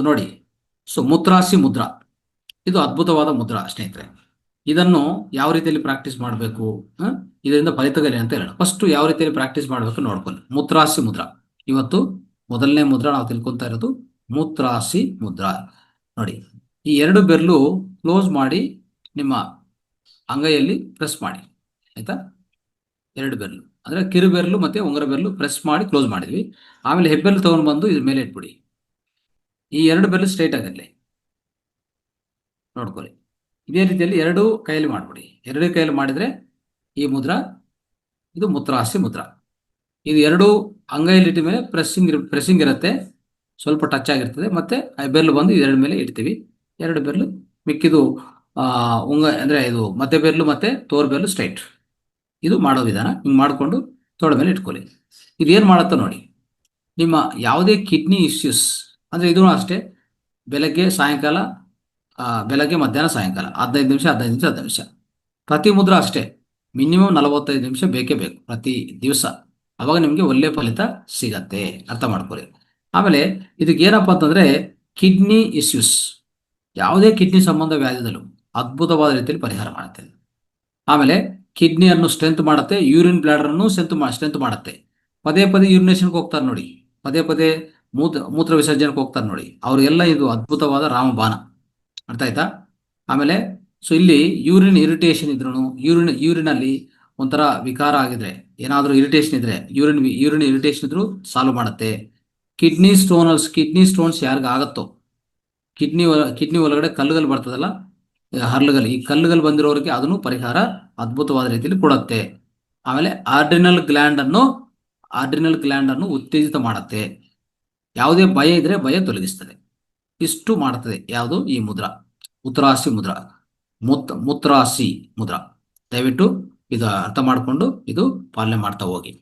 ನೋಡಿ. ಸೊ ಮುತ್ರಾಸಿ ಮುದ್ರಾ ಇದು ಅದ್ಭುತವಾದ ಮುದ್ರಾ ಸ್ನೇಹಿತರೆ. ಇದನ್ನು ಯಾವ ರೀತಿಯಲ್ಲಿ ಪ್ರಾಕ್ಟೀಸ್ ಮಾಡಬೇಕು, ಇದರಿಂದ ಫಲಿತಗಲಿ ಅಂತ ಹೇಳೋಣ. ಫಸ್ಟ್ ಯಾವ ರೀತಿಯಲ್ಲಿ ಪ್ರಾಕ್ಟೀಸ್ ಮಾಡಬೇಕು ನೋಡ್ಕೊಳ್ಳಿ. ಮುತ್ರಾಸಿ ಮುದ್ರಾ ಇವತ್ತು ಮೊದಲನೇ ಮುದ್ರಾ ನಾವು ತಿಳ್ಕೊತಾ ಇರೋದು ಮುತ್ರಾಸಿ ಮುದ್ರಾ. ನೋಡಿ, ಈ ಎರಡು ಬೆರಳು ಕ್ಲೋಸ್ ಮಾಡಿ ನಿಮ್ಮ ಅಂಗೈಯಲ್ಲಿ ಪ್ರೆಸ್ ಮಾಡಿ. ಆಯ್ತಾ? ಎರಡು ಬೆರಳು ಅಂದ್ರೆ ಕಿರು ಬೆರಳು ಮತ್ತೆ ಉಂಗುರ ಬೆರಳು ಪ್ರೆಸ್ ಮಾಡಿ ಕ್ಲೋಸ್ ಮಾಡಿದ್ವಿ. ಆಮೇಲೆ ಹೆಬ್ಬೆರಳು ತಗೊಂಡು ಬಂದು ಇದ್ರ ಮೇಲೆ ಇಟ್ಬಿಡಿ. ಈ ಎರಡು ಬೆರಳು ಸ್ಟ್ರೈಟ್ ಆಗಿರಲಿ ನೋಡ್ಕೊಳ್ಳಿ. ಇದೇ ರೀತಿಯಲ್ಲಿ ಎರಡು ಕೈಯಲ್ಲಿ ಮಾಡ್ಬಿಡಿ. ಎರಡು ಕೈಯಲ್ಲಿ ಮಾಡಿದ್ರೆ ಈ ಮುದ್ರಾ ಇದು ಮುತ್ರಾಸಿ ಮುದ್ರಾ. ಇದು ಎರಡು ಅಂಗೈಯಲ್ಲಿ ಇಟ್ಟ ಮೇಲೆ ಪ್ರೆಸ್ಸಿಂಗ್ ಇರುತ್ತೆ, ಸ್ವಲ್ಪ ಟಚ್ ಆಗಿರ್ತದೆ. ಮತ್ತೆ ಬೆರಳು ಬಂದು ಎರಡು ಮೇಲೆ ಇಡ್ತೀವಿ. ಎರಡು ಬೆರಳು ಮಿಕ್ಕಿದು ಅಂದ್ರೆ ಇದು ಮಧ್ಯ ಬೆರಳು ಮತ್ತೆ ತೋರ್ ಬೆರಳು ಸ್ಟ್ರೈಟ್. ಇದು ಮಾಡೋ ವಿಧಾನ. ಹಿಂಗೆ ಮಾಡಿಕೊಂಡು ತೋಳ ಮೇಲೆ ಇಟ್ಕೊಳ್ಳಿ. ಇದೇನು ಮಾಡುತ್ತೋ ನೋಡಿ, ನಿಮ್ಮ ಯಾವುದೇ ಕಿಡ್ನಿ ಇಶ್ಯೂಸ್ ಅಂದರೆ ಇದೂ ಅಷ್ಟೇ, ಬೆಳಗ್ಗೆ ಸಾಯಂಕಾಲ, ಬೆಳಗ್ಗೆ ಮಧ್ಯಾಹ್ನ ಸಾಯಂಕಾಲ 15 ನಿಮಿಷ 15 ನಿಮಿಷ 15 ನಿಮಿಷ. ಪ್ರತಿ ಮುದ್ರಾ ಅಷ್ಟೇ ಮಿನಿಮಮ್ 45 ನಿಮಿಷ ಬೇಕೇ ಬೇಕು ಪ್ರತಿ ದಿವಸ. ಅವಾಗ ನಿಮಗೆ ಒಳ್ಳೆ ಫಲಿತ ಸಿಗತ್ತೆ, ಅರ್ಥ ಮಾಡ್ಕೊಳ್ಳಿ. ಆಮೇಲೆ ಇದಕ್ಕೆ ಏನಪ್ಪ ಅಂತಂದರೆ ಕಿಡ್ನಿ ಇಶ್ಯೂಸ್, ಯಾವುದೇ ಕಿಡ್ನಿ ಸಂಬಂಧ ವ್ಯಾಧಿದಲ್ಲೂ ಅದ್ಭುತವಾದ ರೀತಿಯಲ್ಲಿ ಪರಿಹಾರ ಮಾಡುತ್ತೆ. ಆಮೇಲೆ ಕಿಡ್ನಿಯನ್ನು ಸ್ಟ್ರೆಂತ್ ಮಾಡುತ್ತೆ, ಯೂರಿನ್ ಬ್ಲಾಡರನ್ನು ಸ್ಟ್ರೆಂತ್ ಮಾಡುತ್ತೆ. ಪದೇ ಪದೇ ಯೂರಿನೇಷನ್ಗೆ ಹೋಗ್ತಾರೆ ನೋಡಿ, ಪದೇ ಪದೇ ಮೂತ್ರ ವಿಸರ್ಜನೆಗೆ ಹೋಗ್ತಾರೆ ನೋಡಿ, ಅವರಿಗೆಲ್ಲ ಇದು ಅದ್ಭುತವಾದ ರಾಮಬಾಣ. ಅರ್ಥ ಆಯ್ತಾ? ಆಮೇಲೆ ಸೊ ಇಲ್ಲಿ ಯೂರಿನ್ ಇರಿಟೇಷನ್ ಇದ್ರೂ, ಯೂರಿನಲ್ಲಿ ಒಂಥರ ವಿಕಾರ ಆಗಿದ್ರೆ, ಏನಾದರೂ ಇರಿಟೇಷನ್ ಇದ್ರೆ, ಯೂರಿನ್ ಇರಿಟೇಷನ್ ಇದ್ರೂ ಸಾಲ್ವ್ ಮಾಡುತ್ತೆ. ಕಿಡ್ನಿ ಸ್ಟೋನ್ಸ್ ಯಾರಿಗಾಗತ್ತೋ, ಕಿಡ್ನಿ ಒಳಗಡೆ ಕಲ್ಲುಗಳು ಬರ್ತದಲ್ಲ, ಹರ್ಲುಗಳು, ಈ ಕಲ್ಲುಗಳು ಬಂದಿರೋರಿಗೆ ಅದನ್ನು ಪರಿಹಾರ ಅದ್ಭುತವಾದ ರೀತಿಯಲ್ಲಿ ಕೊಡುತ್ತೆ. ಆಮೇಲೆ ಆಡ್ರಿನಲ್ ಗ್ಲ್ಯಾಂಡ್ ಅನ್ನು ಉತ್ತೇಜಿತ ಮಾಡುತ್ತೆ. ಯಾವುದೇ ಭಯ ಇದ್ರೆ ಭಯ ತೊಲಗಿಸ್ತದೆ. ಇಷ್ಟು ಮಾಡ್ತದೆ ಯಾವುದು ಈ ಮುದ್ರಾ, ಮುತ್ರಾಸಿ ಮುದ್ರಾ, ಮುತ್ರಾಸಿ ಮುದ್ರಾ. ದಯವಿಟ್ಟು ಇದು ಅರ್ಥ ಮಾಡಿಕೊಂಡು ಇದು ಪಾಲನೆ ಮಾಡ್ತಾ ಹೋಗಿ.